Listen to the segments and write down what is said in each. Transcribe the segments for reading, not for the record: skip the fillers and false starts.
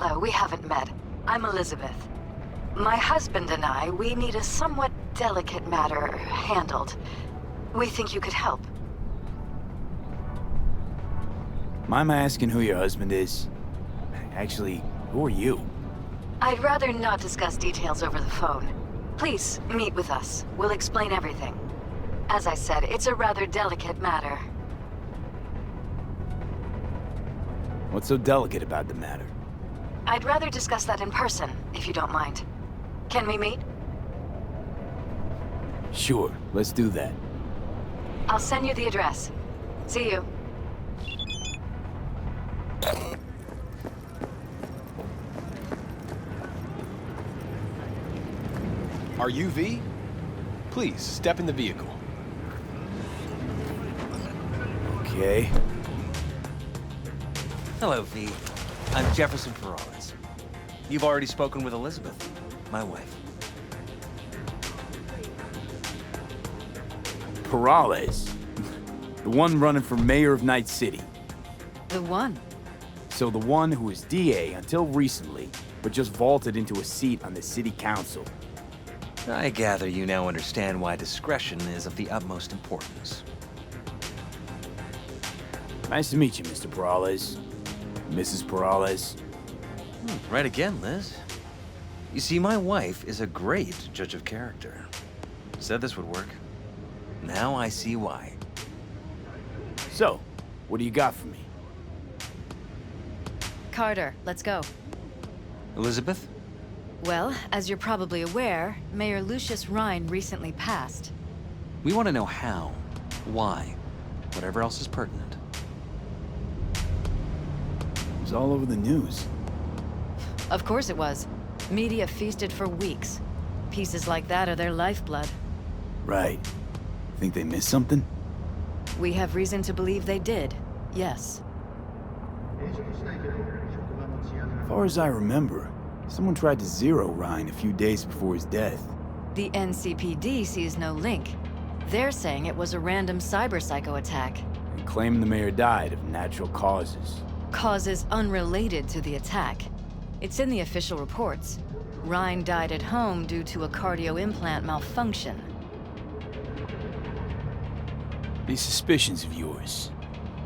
Hello, we haven't met. I'm Elizabeth. My husband and I, we need a somewhat delicate matter handled. We think you could help. Mind my asking who your husband is? Actually, who are you? I'd rather not discuss details over the phone. Please, meet with us. We'll explain everything. As I said, it's a rather delicate matter. What's so delicate about the matter? I'd rather discuss that in person, if you don't mind. Can we meet? Sure, let's do that. I'll send you the address. See you. Are you V? Please, step in the vehicle. Okay. Hello, V. I'm Jefferson Peralez. You've already spoken with Elizabeth, my wife. Peralez. The one running for mayor of Night City. The one. So the one who was DA until recently, but just vaulted into a seat on the city council. I gather you now understand why discretion is of the utmost importance. Nice to meet you, Mr. Peralez. Mrs. Peralez. Right again, Liz. You see, my wife is a great judge of character. Said this would work. Now I see why. So, what do you got for me? Carter, let's go. Elizabeth? Well, as you're probably aware, Mayor Lucius Rhine recently passed. We want to know how, why, whatever else is pertinent. It was all over the news. Of course it was. Media feasted for weeks. Pieces like that are their lifeblood. Right. Think they missed something? We have reason to believe they did, yes. As far as I remember, someone tried to zero Ryan a few days before his death. The NCPD sees no link. They're saying it was a random cyber-psycho attack. And claiming the mayor died of natural causes. Causes unrelated to the attack. It's in the official reports. Rhine died at home due to a cardio implant malfunction. These suspicions of yours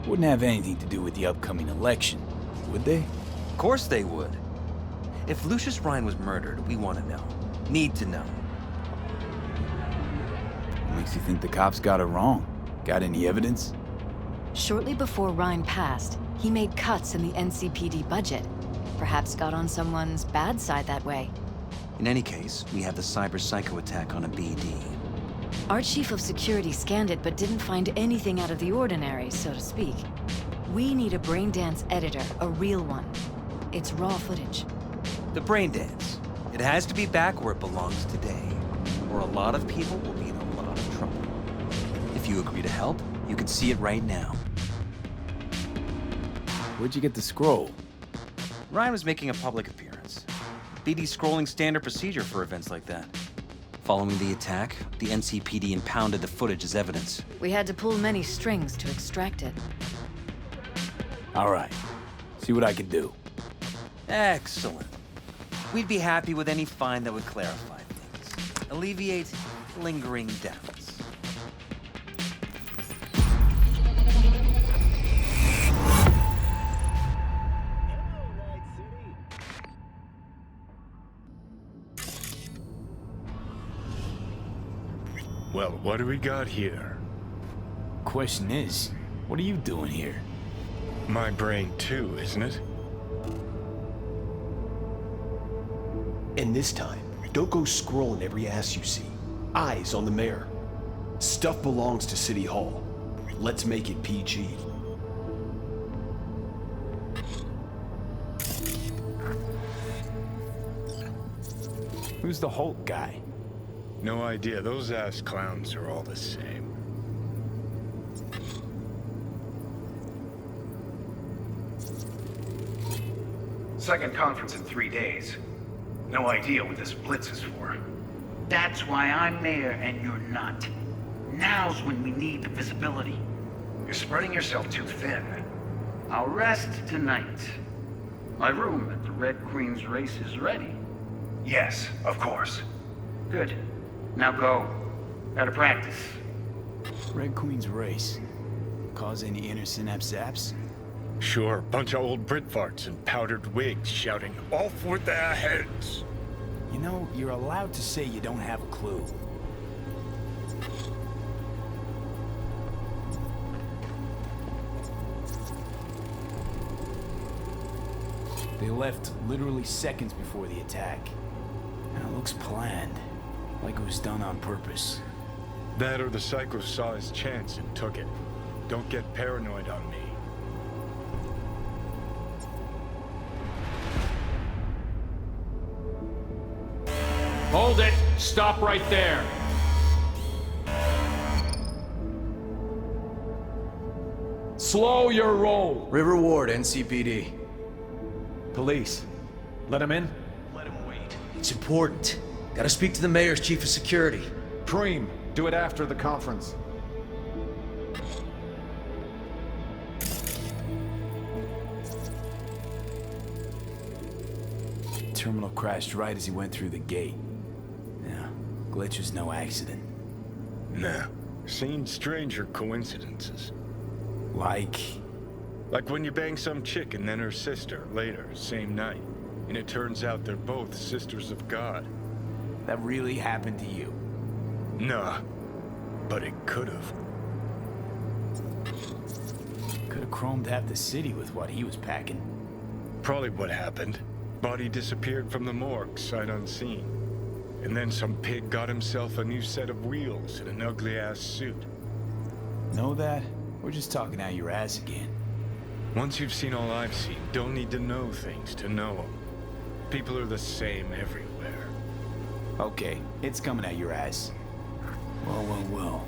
wouldn't have anything to do with the upcoming election, would they? Of course they would. If Lucius Rhine was murdered, we want to know. Need to know. What makes you think the cops got it wrong? Got any evidence? Shortly before Rhine passed, he made cuts in the NCPD budget. Perhaps got on someone's bad side that way. In any case, we have the cyber-psycho attack on a BD. Our chief of security scanned it but didn't find anything out of the ordinary, so to speak. We need a braindance editor, a real one. It's raw footage. The brain dance. It has to be back where it belongs today, or a lot of people will be in a lot of trouble. If you agree to help, you can see it right now. Where'd you get the scroll? Ryan was making a public appearance. BD scrolling standard procedure for events like that. Following the attack, the NCPD impounded the footage as evidence. We had to pull many strings to extract it. All right. See what I can do. Excellent. We'd be happy with any find that would clarify things, alleviate lingering doubts. Well, what do we got here? Question is, what are you doing here? My brain too, isn't it? And this time, don't go scrolling every ass you see. Eyes on the mayor. Stuff belongs to City Hall. Let's make it PG. Who's the Hulk guy? No idea. Those ass clowns are all the same. Second conference in 3 days. No idea what this blitz is for. That's why I'm mayor and you're not. Now's when we need the visibility. You're spreading yourself too thin. I'll rest tonight. My room at the Red Queen's race is ready. Yes, of course. Good. Now go. Gotta practice. Red Queen's race. Cause any inner synapse zaps? Sure, bunch of old Brit farts in powdered wigs shouting, "Off with their heads!" You know, you're allowed to say you don't have a clue. They left literally seconds before the attack. Now, it looks planned, like it was done on purpose. That or the Psycho saw his chance and took it. Don't get paranoid on me. Hold it! Stop right there! Slow your roll! River Ward, NCPD. Police. Let him in? Let him wait. It's important. Gotta speak to the mayor's chief of security. Preem, do it after the conference. Terminal crashed right as he went through the gate. Yeah, glitch was no accident. Nah. Seen stranger coincidences. Like... Like when you bang some chick and then her sister later, same night. And it turns out they're both sisters of God. that really happened to you? Nah, but it could've. Could've chromed half the city with what he was packing. Probably what happened. Body disappeared from the morgue, sight unseen. And then some pig got himself a new set of wheels and an ugly-ass suit. Know that? We're just talking out your ass again. Once you've seen all I've seen, don't need to know things to know them. People are the same everywhere. Okay, it's coming out your ass. Well.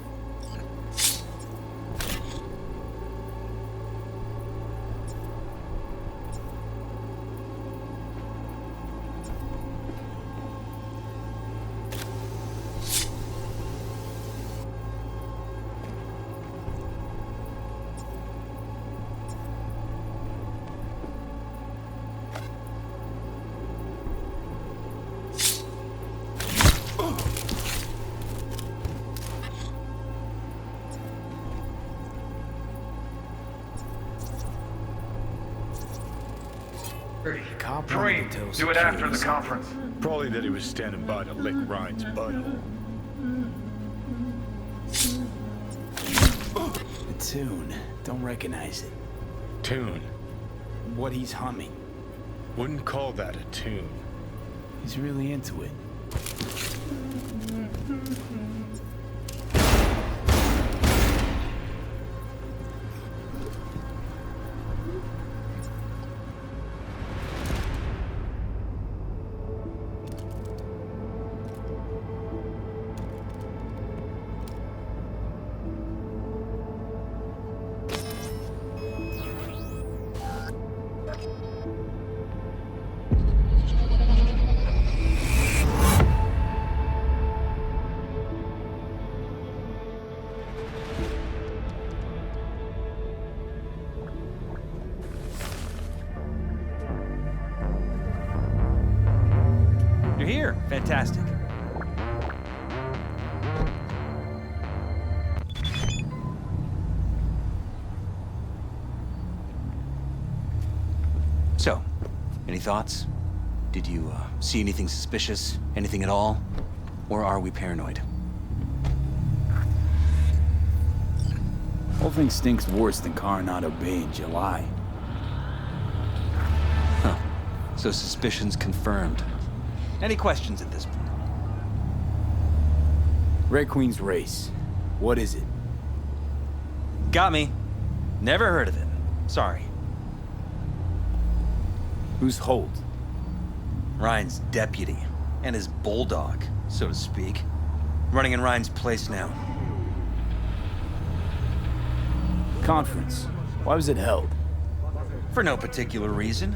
Preem, do it after the conference. Probably that he was standing by to lick Ryan's butthole. The tune. Don't recognize it. Tune. What he's humming. Wouldn't call that a tune. He's really into it. You're here. Fantastic. So, any thoughts? Did you see anything suspicious? Anything at all? Or are we paranoid? Whole thing stinks worse than Coronado Bay in July. Huh. So suspicions confirmed. Any questions at this point? Red Queen's race. What is it? Got me. Never heard of it. Sorry. Who's Holt? Ryan's deputy. And his bulldog, so to speak. Running in Ryan's place now. Conference. Why was it held? For no particular reason.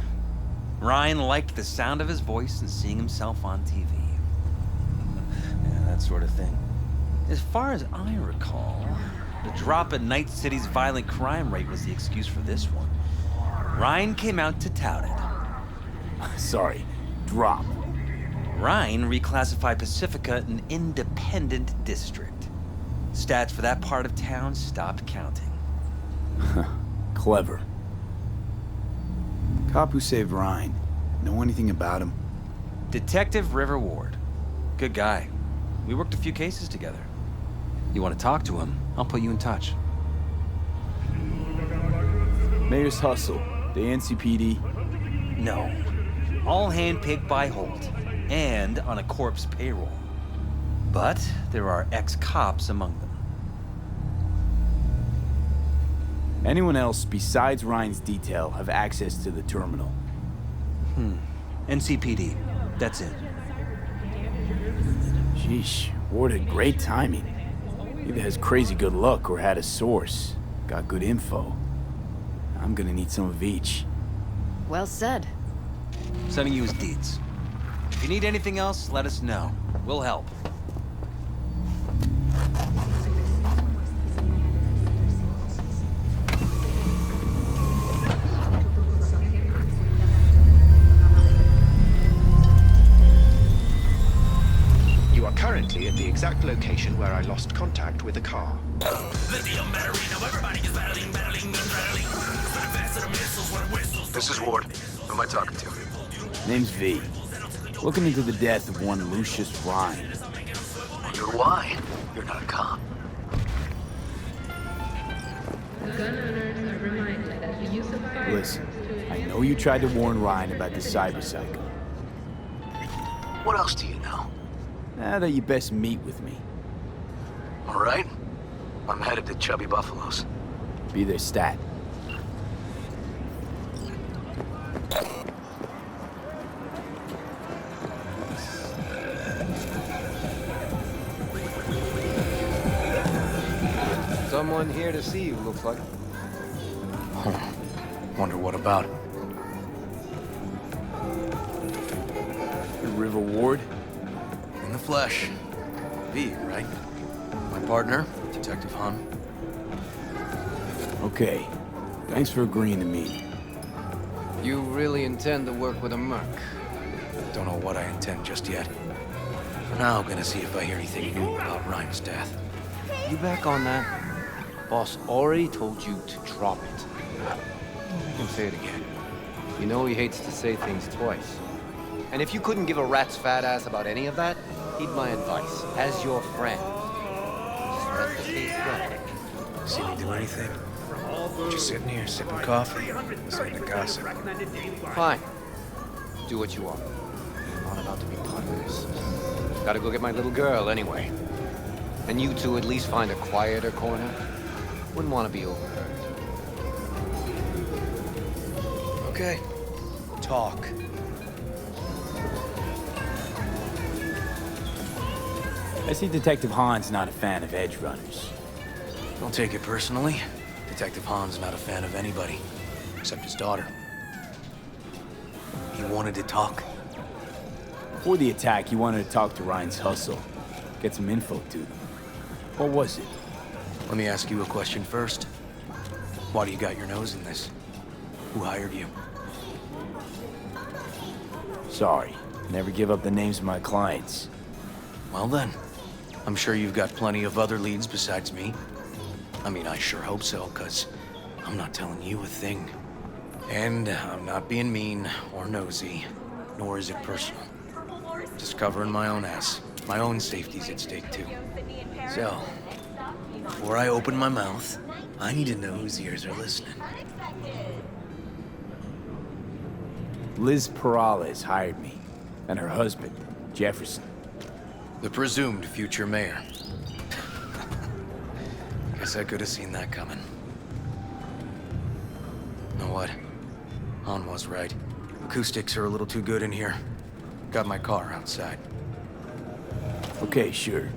Ryan liked the sound of his voice and seeing himself on TV. Yeah, that sort of thing. As far as I recall, the drop in Night City's violent crime rate was the excuse for this one. Ryan came out to tout it. Sorry, drop. Ryan reclassified Pacifica an independent district. Stats for that part of town stopped counting. Clever. Cop who saved Ryan. Know anything about him? Detective River Ward. Good guy. We worked a few cases together. You want to talk to him, I'll put you in touch. Mayor's Hustle. The NCPD? No. All handpicked by Holt, and on a corpse payroll. But there are ex-cops among them. Anyone else besides Ryan's detail have access to the terminal? NCPD. That's it. Sheesh, Ward had great timing. Either has crazy good luck or had a source. Got good info. I'm gonna need some of each. Well said. Sending you his deeds. If you need anything else, let us know. We'll help. You are currently at the exact location where I lost contact with a car. This is Ward. Who am I talking to? Name's V. Looking into the death of one Lucius Ryan. Wonder why? You're not a cop. Listen, I know you tried to warn Ryan about the cyberpsycho. What else do you know? That you best meet with me. All right. I'm headed to Chubby Buffalo's. Be their stat. Someone here to see you, looks like. Wonder what about? River Ward? In the flesh. V, right? My partner, Detective Hahn. Okay. Thanks for agreeing to meet. You really intend to work with a merc? Don't know what I intend just yet. For now, I'm gonna see if I hear anything new about Ryan's death. You back on that? Boss already told you to drop it. You can say it again. You know he hates to say things twice. And if you couldn't give a rat's fat ass about any of that, heed my advice. As your friend, just let the case go. See me do anything? Just sitting here, sipping coffee, listening to gossip. Fine. Do what you want. I'm not about to be part of this. Gotta go get my little girl anyway. And you two at least find a quieter corner. Wouldn't want to be overheard. Okay. Talk. I see Detective Hahn's not a fan of edge runners. Don't take it personally. Detective Hahn's not a fan of anybody, except his daughter. He wanted to talk. Before the attack, he wanted to talk to Ryan's Hustle. Get some info to them. What was it? Let me ask you a question first. Why do you got your nose in this? Who hired you? Sorry. Never give up the names of my clients. Well then, I'm sure you've got plenty of other leads besides me. I mean, I sure hope so, 'cause I'm not telling you a thing. And I'm not being mean or nosy, nor is it personal. Just covering my own ass. My own safety's at stake too. So, before I open my mouth, I need to know whose ears are listening. Liz Peralez hired me, and her husband, Jefferson. The presumed future mayor. Guess I could have seen that coming. Know what? Han was right. Acoustics are a little too good in here. Got my car outside. Okay, sure.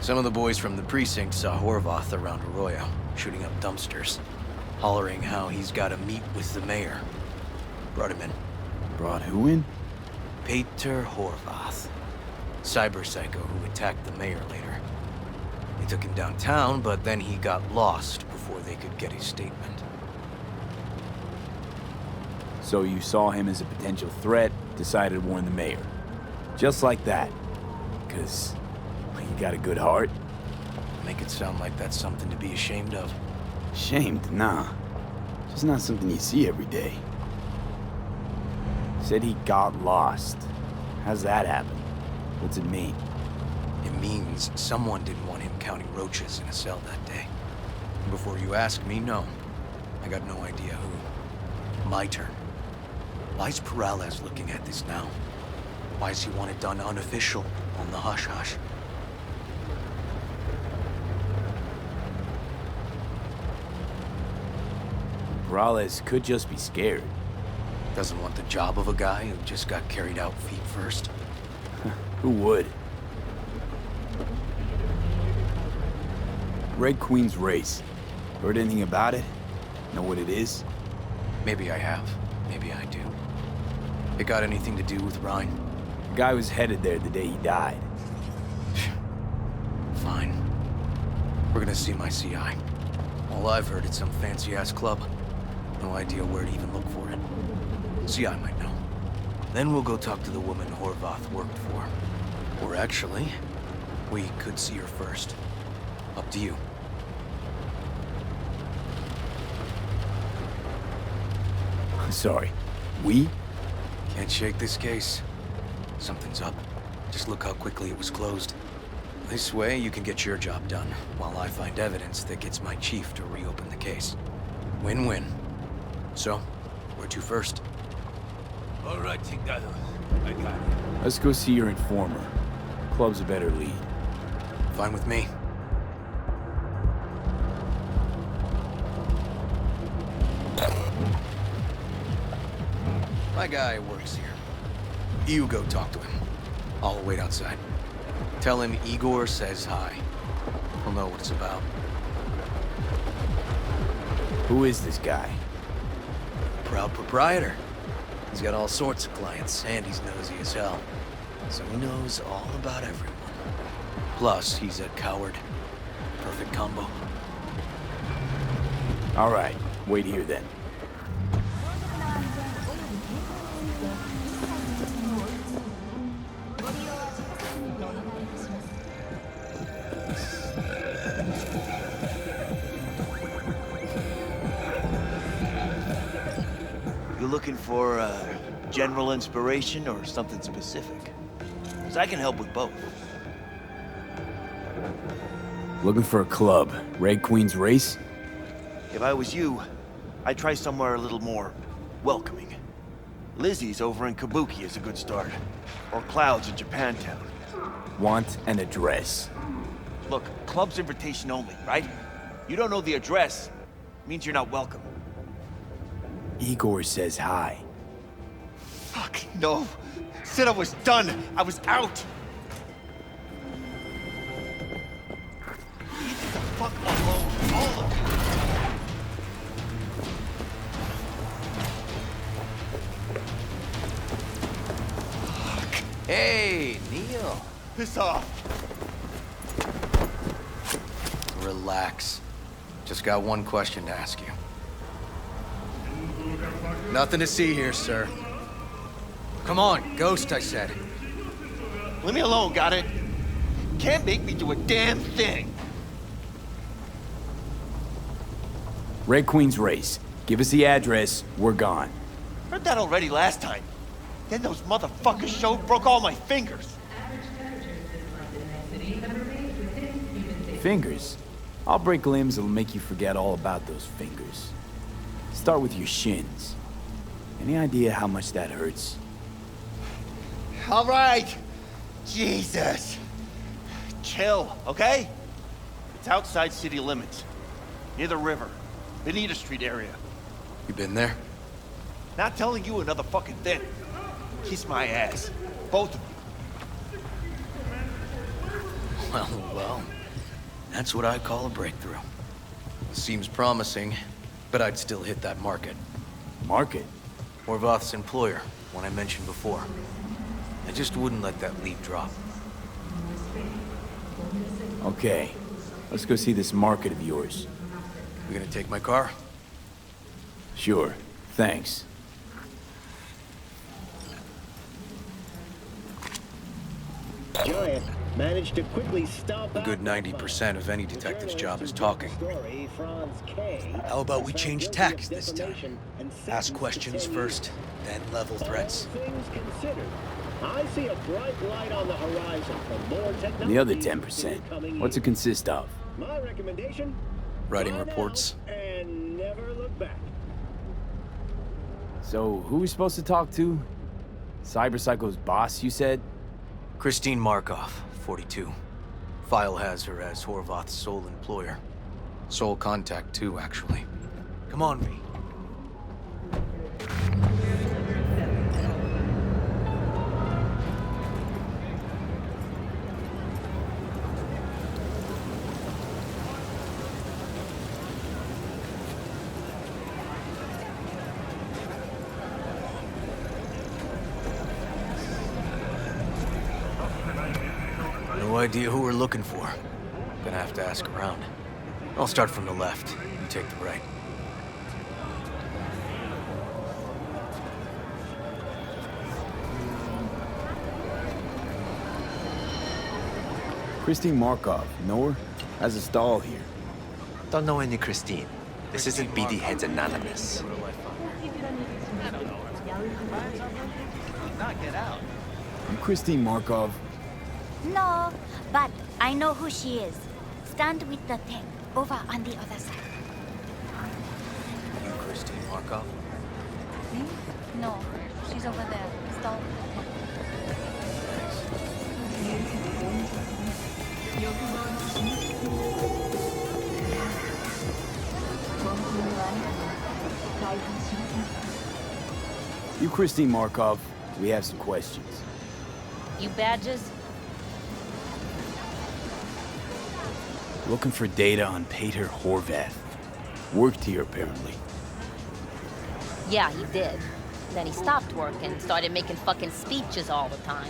Some of the boys from the precinct saw Horvath around Arroyo, shooting up dumpsters, hollering how he's got to meet with the mayor. Brought him in. Brought who in? Peter Horvath. Cyber psycho who attacked the mayor later. They took him downtown, but then he got lost before they could get his statement. So you saw him as a potential threat, decided to warn the mayor. Just like that. 'Cause you got a good heart. Make it sound like that's something to be ashamed of. Ashamed? Nah. Just not something you see every day. Said he got lost. How's that happen? What's it mean? It means someone didn't want him counting roaches in a cell that day. Before you ask me, no. I got no idea who. My turn. Why's Peralez looking at this now? Why does he want it done unofficial, on the hush-hush? Peralez could just be scared. Doesn't want the job of a guy who just got carried out feet first. Who would? Red Queen's race. Heard anything about it? Know what it is? Maybe I have. Maybe I do. It got anything to do with Ryan? The guy was headed there the day he died. Fine. We're gonna see my CI. All I've heard, it's some fancy-ass club. No idea where to even look for it. CI might know. Then we'll go talk to the woman Horvath worked for. Or actually, we could see her first. Up to you. Sorry. We? Can't shake this case. Something's up. Just look how quickly it was closed. This way, you can get your job done, while I find evidence that gets my chief to reopen the case. Win-win. So, where to first? All right, Tingado. I got it. Let's go see your informer. Club's a better lead. Fine with me. My guy works here. You go talk to him. I'll wait outside. Tell him Igor says hi. He'll know what it's about. Who is this guy? Proud proprietor. He's got all sorts of clients, and he's nosy as hell. So he knows all about everyone. Plus, he's a coward. Perfect combo. All right, wait here then. You looking for general inspiration or something specific? Because I can help with both. Looking for a club. Red Queen's race? If I was you, I'd try somewhere a little more welcoming. Lizzie's over in Kabuki is a good start. Or Cloud's in Japantown. Want an address. Look, club's invitation only, right? You don't know the address. Means you're not welcome. Igor says hi. Fuck, no. Said I was done. I was out. Leave the fuck alone, all of you. Hey, Neil. Piss off. Relax. Just got one question to ask you. Nothing to see here, sir. Come on, ghost, I said. Leave me alone, got it? Can't make me do a damn thing. Red Queen's race. Give us the address, we're gone. Heard that already last time. Then those motherfuckers showed, broke all my fingers. Fingers? I'll break limbs that'll make you forget all about those fingers. Start with your shins. Any idea how much that hurts? All right. Jesus. Chill, okay? It's outside city limits. Near the river. Benita Street area. You been there? Not telling you another fucking thing. Kiss my ass. Both of you. Well, That's what I call a breakthrough. Seems promising, but I'd still hit that market. Market? Horvath's employer, one I mentioned before. I just wouldn't let that lead drop. Okay, let's go see this market of yours. You gonna take my car? Sure, thanks. Giant managed to quickly stop A good 90% of any detective's job is talking. How about we change tacks this time? Ask questions first, then level threats. I see a bright light on the horizon for more technology. And the other 10%, what's it consist of? My recommendation? Writing reports. And never look back. So, who are we supposed to talk to? Cyberpsycho's boss, you said? Christine Markov, 42. File has her as Horvath's sole employer. Sole contact, too, actually. Come on, V. No idea who we're looking for. Gonna have to ask around. I'll start from the left. You take the right. Christine Markov, know her? Has a stall here. Don't know any Christine. This isn't BD Heads Anonymous. You Christine Markov? No, but I know who she is. Stand with the tech, over on the other side. You Christine Markov? Me? No, she's over there. Stall. You Christine Markov, we have some questions. You badges? Looking for data on Peter Horvath. Worked here, apparently. Yeah, he did. Then he stopped working and started making fucking speeches all the time.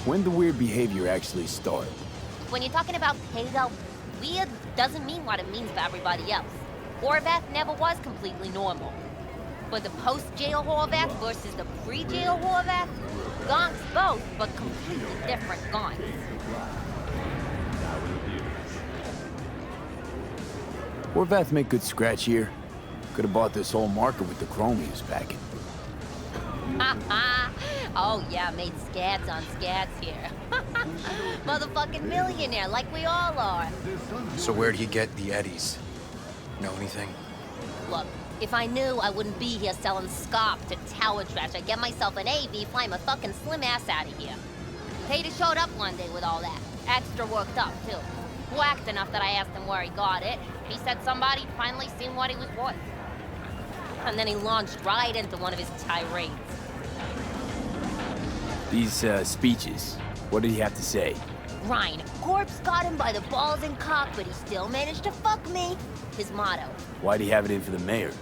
When the weird behavior actually start? When you're talking about Peter, weird doesn't mean what it means for everybody else. Horvath never was completely normal. But the post-jail Horvath versus the pre-jail Horvath, gonks both, but completely different gonks. Horvath make good scratch here. Could have bought this whole market with the chrome he was packing. Oh yeah, made scats on scats here. Motherfucking millionaire, like we all are. So where'd he get the eddies? Know anything? Look, if I knew, I wouldn't be here selling scop to tower trash. I'd get myself an AV, fly my fucking slim ass out of here. Peter showed up one day with all that. Extra worked up, too. Whacked enough that I asked him where he got it. He said somebody finally seen what he was worth. And then he launched right into one of his tirades. These, speeches, what did he have to say? Ryan, Corpse got him by the balls and cock, but he still managed to fuck me. His motto. Why'd he have it in for the mayor?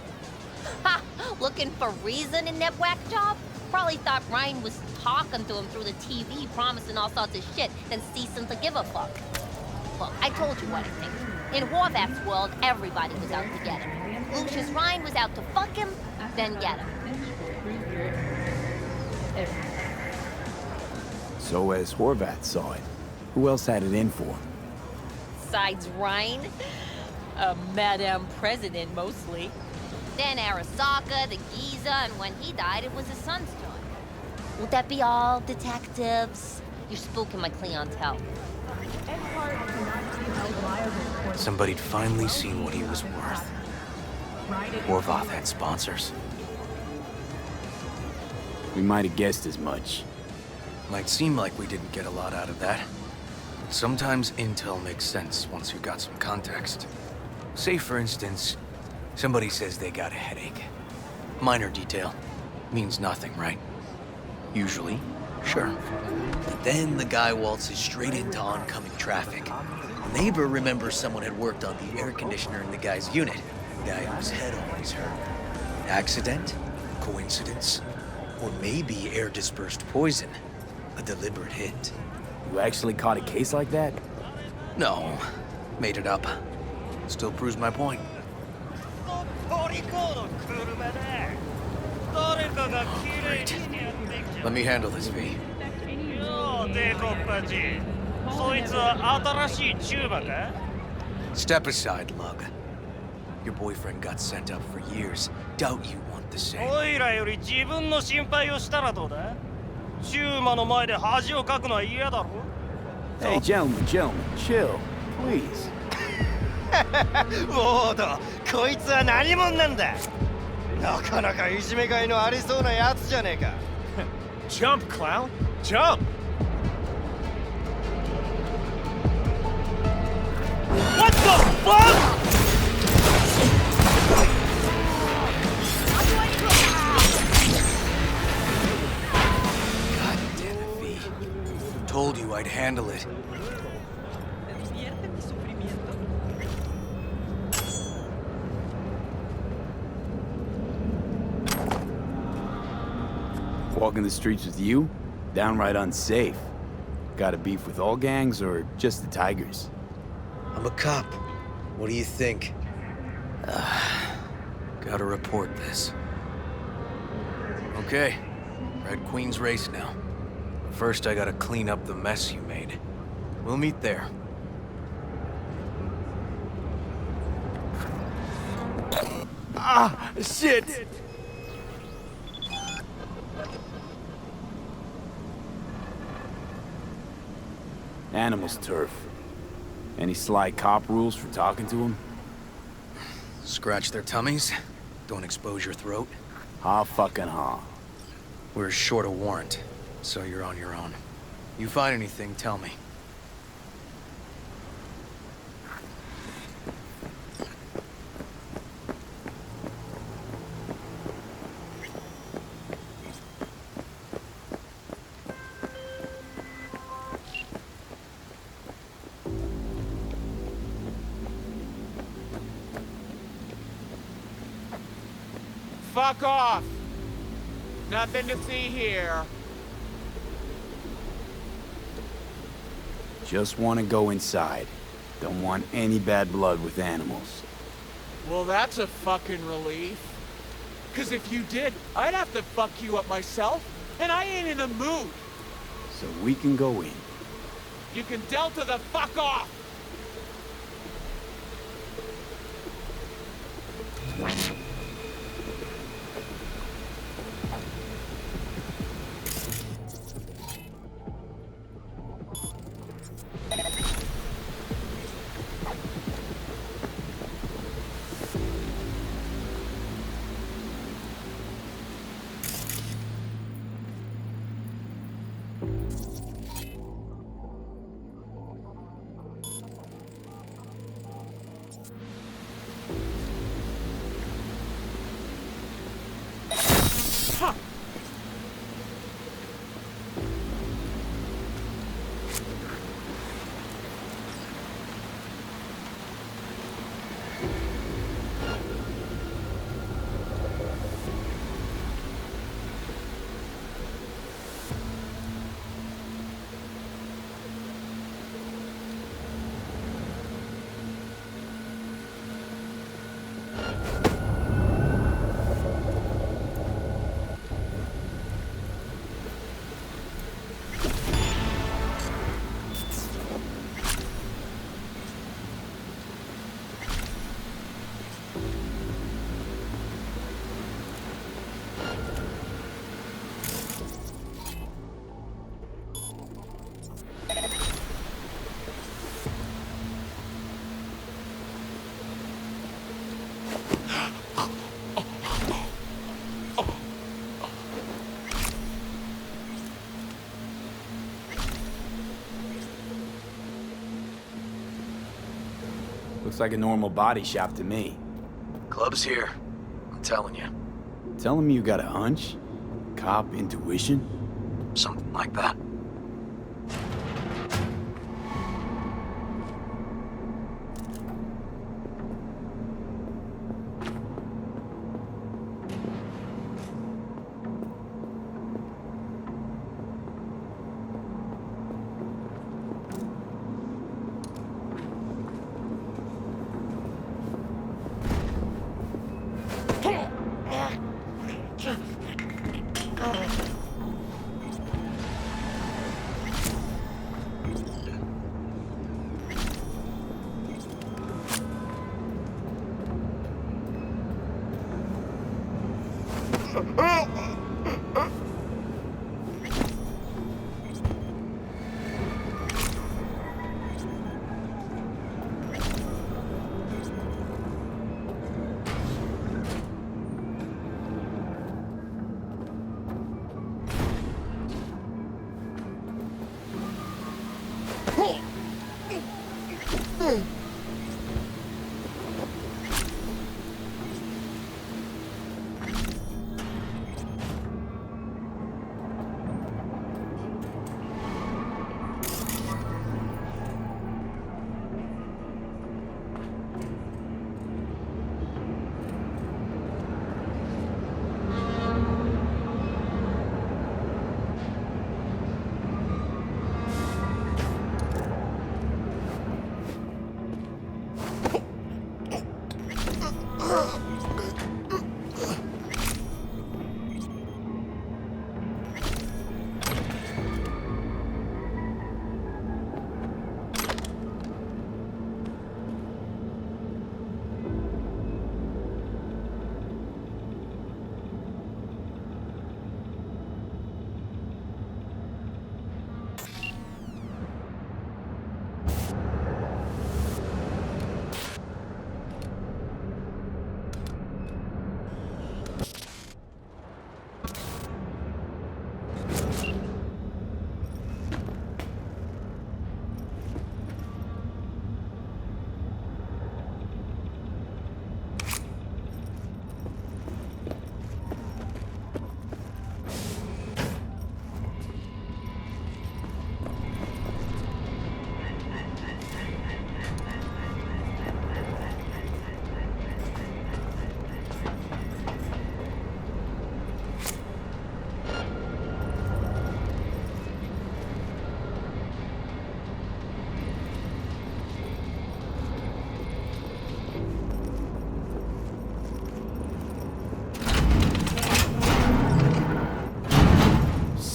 Ha! Looking for reason in that whack job? Probably thought Ryan was talking to him through the TV, promising all sorts of shit, then ceasing to give a fuck. Look, I told you what I think. In Horvath's world, everybody was out to get him. Lucius Ryan was out to fuck him, then get him. So as Horvath saw it, who else had it in for him? Besides Ryan? Madame President, mostly. Then Arasaka, the Giza, and when he died, it was his son's turn. Would that be all, detectives? You're spooking my clientele. Somebody'd finally seen what he was worth. Horvath had sponsors. We might have guessed as much. Might seem like we didn't get a lot out of that. Sometimes intel makes sense once you got some context. Say, for instance, somebody says they got a headache. Minor detail. Means nothing, right? Usually, Sure. But then the guy waltzes straight into oncoming traffic. A neighbor remembers someone had worked on the air conditioner in the guy's unit. The guy whose head always hurt. Accident? Coincidence? Or maybe air-dispersed poison. A deliberate hit. You actually caught a case like that? No. Made it up. Still proves my point. Great. Let me handle this, V. Step aside, Lug. Your boyfriend got sent up for years. Doubt you want the same. Hey, gentlemen, chill, please. ウォード、こいつは何者なんだ。なかなかいじめがいのありそうなやつじゃねえか。Jump, clown! Jump! What the fuck?! God damn it, V. Told you I'd handle it. Walking the streets with you? Downright unsafe. Got a beef with all gangs or just the Tigers? I'm a cop. What do you think? Gotta report this. Okay, Red Queen's race now. First, I gotta clean up the mess you made. We'll meet there. Ah, shit! Animals turf. Any sly cop rules for talking to him? Scratch their tummies. Don't expose your throat. Ha fucking ha. We're short a warrant, so you're on your own. You find anything, tell me. Fuck off! Nothing to see here. Just want to go inside. Don't want any bad blood with animals. Well, that's a fucking relief. 'Cause if you did, I'd have to fuck you up myself, and I ain't in the mood. So we can go in. You can Delta the fuck off! Looks like a normal body shop to me. Club's here. I'm telling you. Telling me you got a hunch? Cop intuition? Something like that.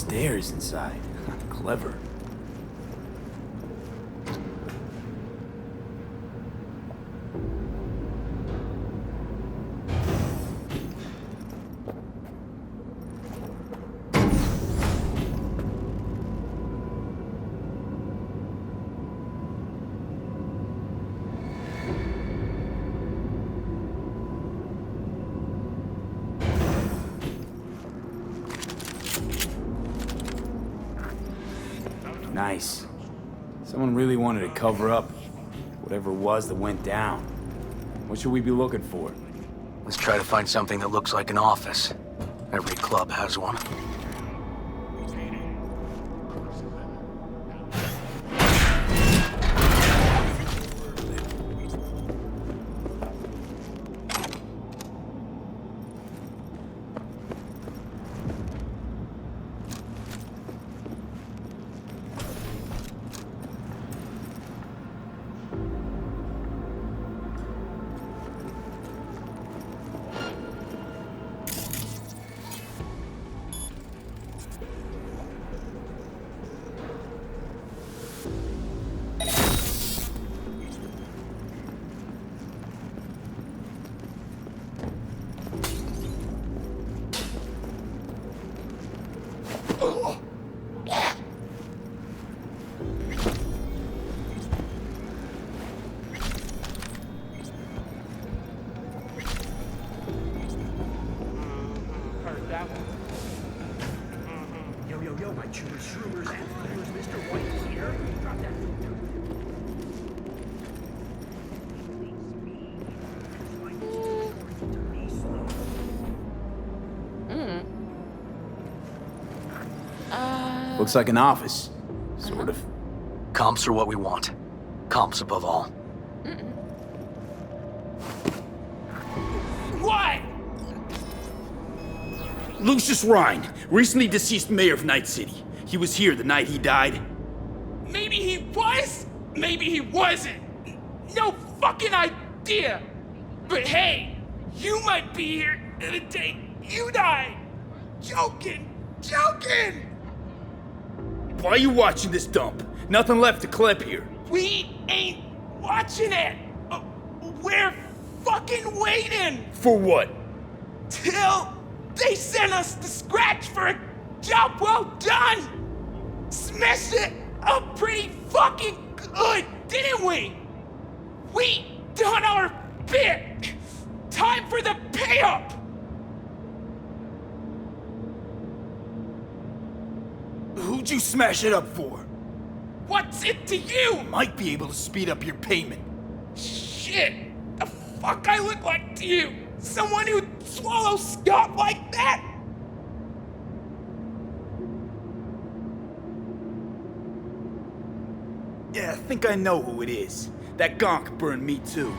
Stairs inside. Clever. Nice. Someone really wanted to cover up whatever it was that went down. What should we be looking for? Let's try to find something that looks like an office. Every club has one. Looks like an office. Sort of. Comps are what we want. Comps above all. What? Lucius Rhine, recently deceased mayor of Night City. He was here the night he died. Maybe he was, maybe he wasn't. No fucking idea. But hey, you might be here the day you die. Joking. Why are you watching this dump? Nothing left to clip here. We ain't watching it. We're fucking waiting. For what? Till they send us the scratch for a job well done. Smashed it up pretty fucking good, didn't we? We done our bit. Time for the pay-up. Who'd you smash it up for? What's it to you? Might be able to speed up your payment. Shit. The fuck I look like to you? Someone who'd swallow Scott like that? Yeah, I think I know who it is. That gonk burned me too.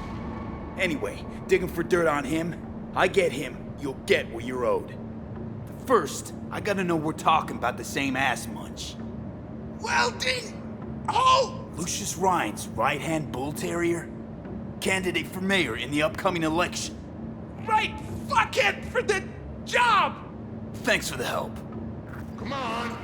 Anyway, digging for dirt on him, I get him, you'll get what you're owed. First, I gotta know we're talking about the same ass munch. Welding! Oh! Lucius Rhine's right-hand bull terrier? Candidate for mayor in the upcoming election. Right fuckhead for the job! Thanks for the help. Come on.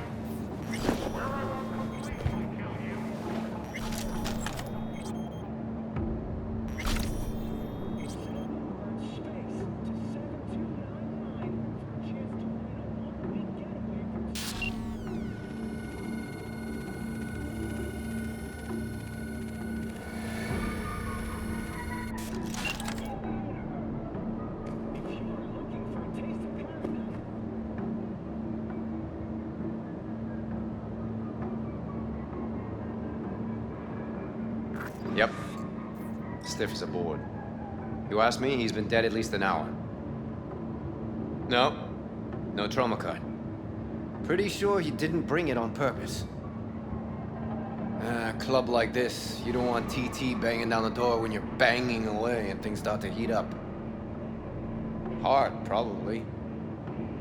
Yep. Stiff as a board. You ask me, he's been dead at least an hour. No trauma card. Pretty sure he didn't bring it on purpose. A club like this, you don't want TT banging down the door when you're banging away and things start to heat up. Hard, probably.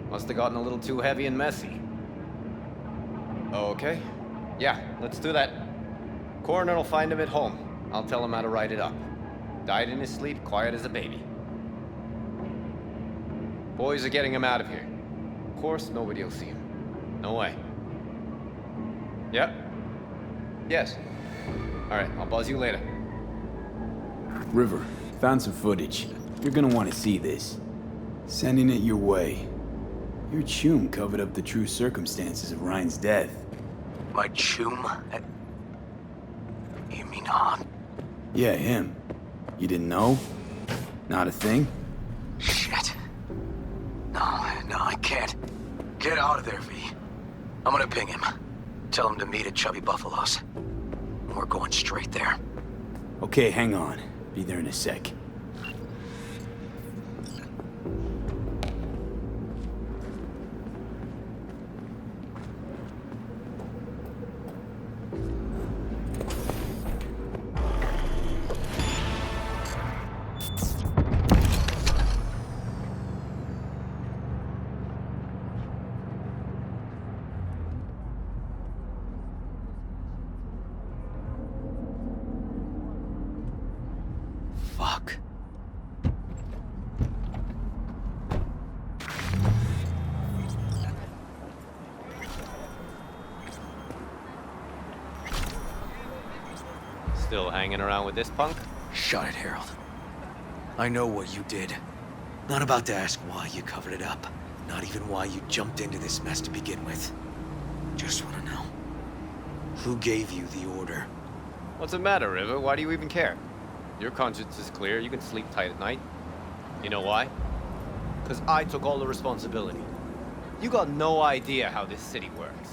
Must have gotten a little too heavy and messy. Okay. Yeah, let's do that. Coroner will find him at home. I'll tell him how to write it up. Died in his sleep, quiet as a baby. Boys are getting him out of here. Of course, nobody will see him. No way. Yep. Yes. All right, I'll buzz you later. River, found some footage. You're gonna want to see this. Sending it your way. Your chum covered up the true circumstances of Ryan's death. My chum? You mean Han? Yeah, him. You didn't know? Not a thing? Shit. No, I can't. Get out of there, V. I'm gonna ping him. Tell him to meet at Chubby Buffalo's. We're going straight there. Okay, hang on. Be there in a sec. Fuck. Still hanging around with this punk? Shut it, Harold. I know what you did. Not about to ask why you covered it up. Not even why you jumped into this mess to begin with. Just want to know. Who gave you the order? What's the matter, River? Why do you even care? Your conscience is clear. You can sleep tight at night. You know why? Because I took all the responsibility. You got no idea how this city works.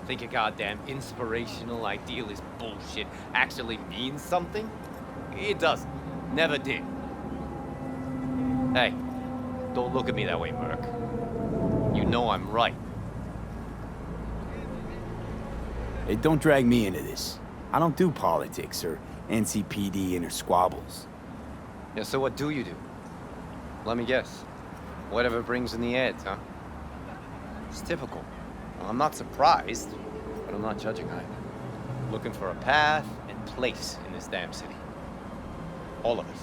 Think your goddamn inspirational idealist bullshit actually means something? It doesn't. Never did. Hey, don't look at me that way, Merc. You know I'm right. Hey, don't drag me into this. I don't do politics or NCPD inner squabbles. Yeah, so what do you do? Let me guess. Whatever brings in the ads, huh? It's typical. Well, I'm not surprised, but I'm not judging either. Looking for a path and place in this damn city. All of us.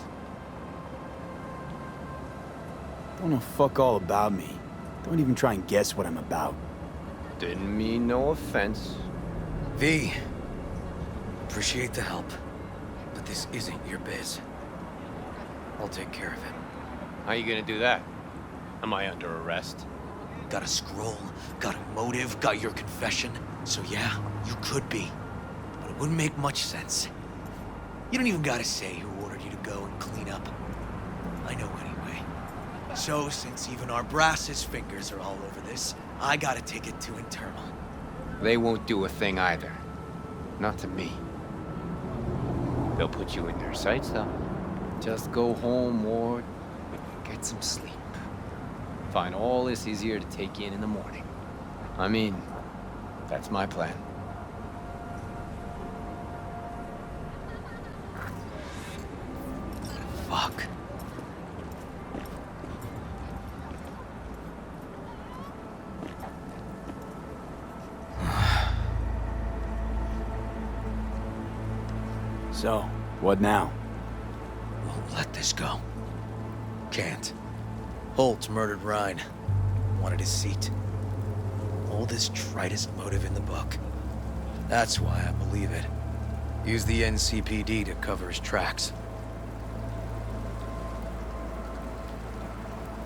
Don't know fuck all about me. Don't even try and guess what I'm about. Didn't mean no offense. V, appreciate the help, but this isn't your biz. I'll take care of it. How you gonna do that? Am I under arrest? Got a scroll, got a motive, got your confession. So yeah, you could be. But it wouldn't make much sense. You don't even gotta say who ordered you to go and clean up. I know anyway. So, since even our brass's fingers are all over this, I gotta take it to internal. They won't do a thing either. Not to me. They'll put you in their sights, though. Just go home, Ward. Get some sleep. Find all this easier to take in the morning. I mean, that's my plan. Fuck. So, what now? Won't let this go. Can't. Holt murdered Ryan. Wanted his seat. Oldest, tritest motive in the book. That's why I believe it. Use the NCPD to cover his tracks.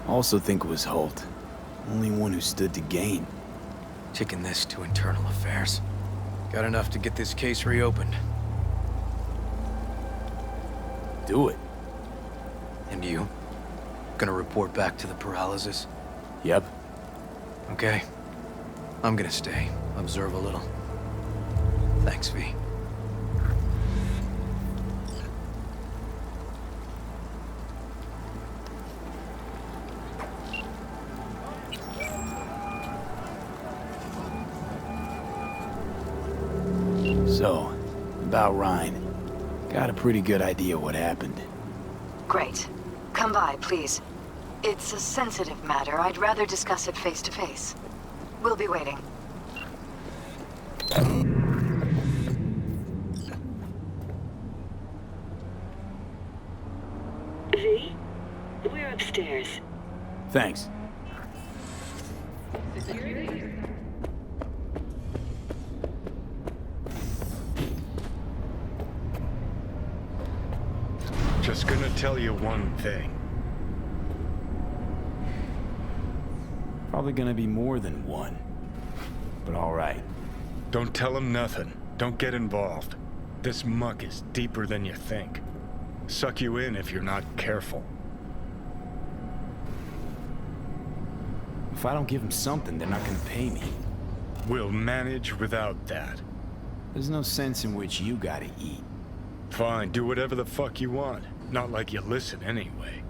Also think it was Holt. Only one who stood to gain. Taking this to internal affairs. Got enough to get this case reopened. Do it. And you? Gonna report back to the Peralezes? Yep. Okay. I'm gonna stay. Observe a little. Thanks, V. So, about Ryan. Got a pretty good idea what happened. Great. Come by, please. It's a sensitive matter. I'd rather discuss it face to face. We'll be waiting. V? We're upstairs. Thanks. Just gonna tell you one thing. Probably gonna be more than one. But alright. Don't tell him nothing. Don't get involved. This muck is deeper than you think. Suck you in if you're not careful. If I don't give them something, they're not gonna pay me. We'll manage without that. There's no sense in which you gotta eat. Fine, do whatever the fuck you want. Not like you listen anyway.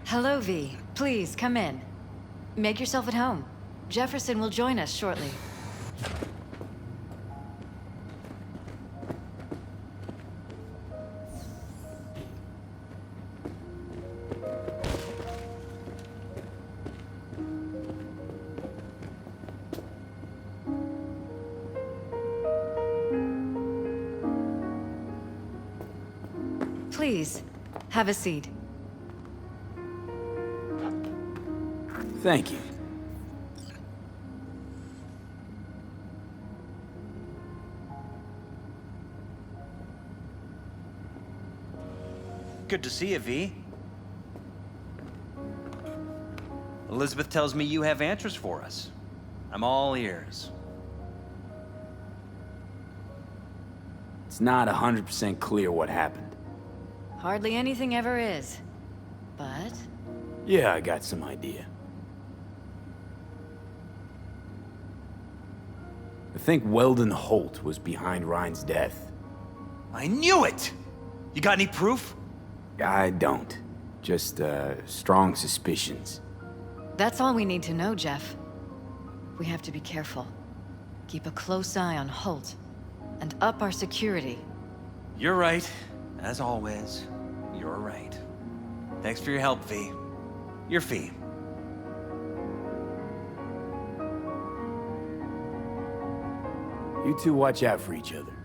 Hello, V. Please, come in. Make yourself at home. Jefferson will join us shortly. Please, have a seat. Thank you. Good to see you, V. Elizabeth tells me you have answers for us. I'm all ears. It's not 100% clear what happened. Hardly anything ever is. But... Yeah, I got some idea. I think Weldon Holt was behind Ryan's death. I knew it! You got any proof? I don't. Just, strong suspicions. that's all we need to know, Jeff. We have to be careful. Keep a close eye on Holt. And up our security. You're right. As always, you're right. Thanks for your help, V. Your fee. You two watch out for each other.